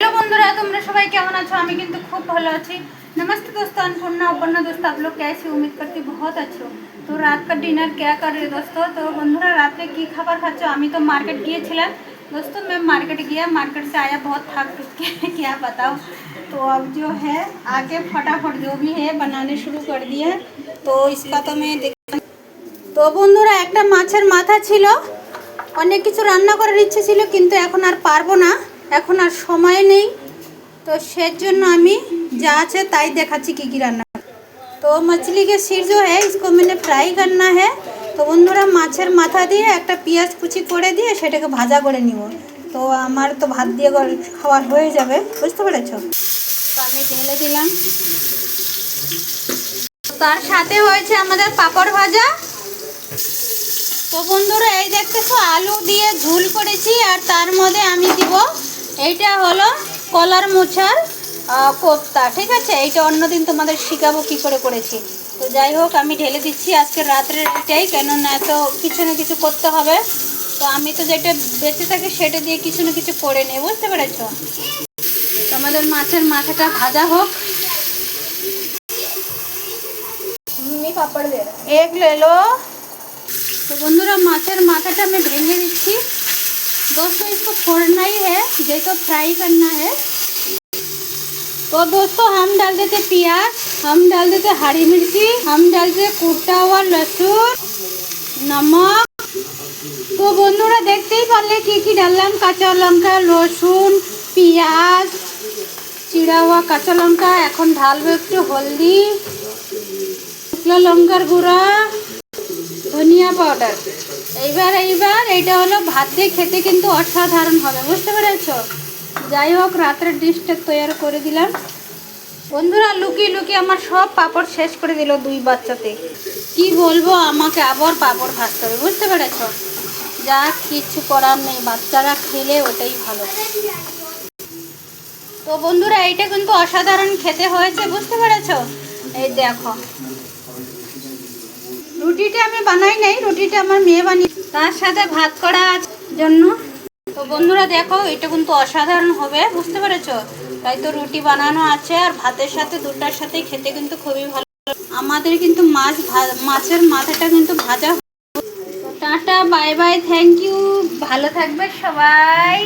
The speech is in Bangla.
हेलो बंधुरा तुम्हारा सबाई केमन आछो आमी किन्तु खूब भालो आछि। नमस्ते दोस्तों, अन्नपूर्णा अपर्णा दोस्तों, आप लोग कैसे? उम्मीद करती बहुत अच्छे हो। तो रात का डिनर क्या कर रहे हो दोस्तों? तो बंधुरा रात में की खबर खाचो? आमी तो मार्केट गिएछिलाम दोस्तों। मैं मार्केट गया, मार्केट से आया बहुत थक टूट के क्या बताओ। तो अब जो है आगे फटाफट जो भी है बनाने शुरू कर दिया। तो इसका तो मैं देख तो बंधुरा एक माछेर माथा छिलो, অনেক কিছু রান্না করার ইচ্ছে ছিল কিন্তু এখন আর পারবো না, এখন আর সময় নেই। তো সেজন্য আমি যা আছে তাই দেখাচ্ছি কি কি রান্না। তো मछली के सिर जो है इसको मैंने फ्राई करना है। তো বন্ধুরা মাছের মাথা দিয়ে একটা পেঁয়াজ কুচি করে দিয়ে সেটাকে ভাজা করে নিব। তো আমার তো ভাত দিয়ে খাওয়া হয়ে যাবে, বুঝতে পেরেছো? তো আমি ঢেলে দিলাম। তার সাথে হয়েছে আমাদের পাপড় ভাজা। তো বন্ধুরা এই দেখতেছো আলু দিয়ে ঝোল করেছি আর তার মধ্যে আমি দিব এইটা হলো কলার মোচার কোপ্তা। ঠিক আছে, এইটা অন্যদিন তোমাদের শেখাবো কী করে করেছি। তো যাই হোক আমি ঢেলে দিচ্ছি আজকে রাত্রে এটাই, কেননা তো কিছু না কিছু করতে হবে। তো আমি তো যেটা বেঁচে থাকি সেটা দিয়ে কিছু না কিছু করে নেই, বুঝতে পেরেছো? তো আমাদের মাছের মাথাটা ভাজা হোক। পাপড় দে এক লেলো। तो बंधुरा माछर माथाटा मैं भेंगे दीची दोस्तों। इसको फोड़ना ही है, जैसे फ्राई करना है। तो दोस्तों हम डाल देते प्याज, हम डाल देते हरी मिर्ची, हम डाल देते कूटा हुआ लहसुन, नमक। तो बंधुरा देखते ही पारले की डाललाम, काँचा लंका, लसुन, पियाज, चिड़ा हुआ काँचा लंका। एखन ढालबो एकटु हल्दी, शुकनो लंकार गुड़ा, धनिया पाउडार। এইবার এইটা হলো ভাত দিয়ে খেতে কিন্তু অসাধারণ হবে, বুঝতে পেরেছো? যাই হোক রাতের ডিশটা তৈরি করে দিলাম। বন্ধুরা লুকিয়ে লুকিয়ে আমার সব পাপড় শেষ করে দিল দুই বাচ্চাতে। কি বলবো, আমাকে আবার পাপড় ভাজতে হবে, বুঝতে পেরেছো? যা কিছু করার নেই, বাচ্চারা খেলে ওটাই ভালো। তো বন্ধুরা এইটা কিন্তু অসাধারণ খেতে হয়েছে, বুঝতে পেরেছো? এই দেখো রুটিটা আমি বানাই নাই, রুটিটা আমার মেয়ে বানিয়ে তার সাথে ভাত করার জন্য। তো বন্ধুরা দেখো এটা কিন্তু অসাধারণ হবে, বুঝতে পেরেছো? তাই তো রুটি বানানো আছে আর ভাতের সাথে দুটার সাথে খেতে কিন্তু খুবই ভালো। আমাদের কিন্তু মাছের মাথাটা কিন্তু ভাজা। তো tata bye bye, thank you, ভালো থাকবে সবাই।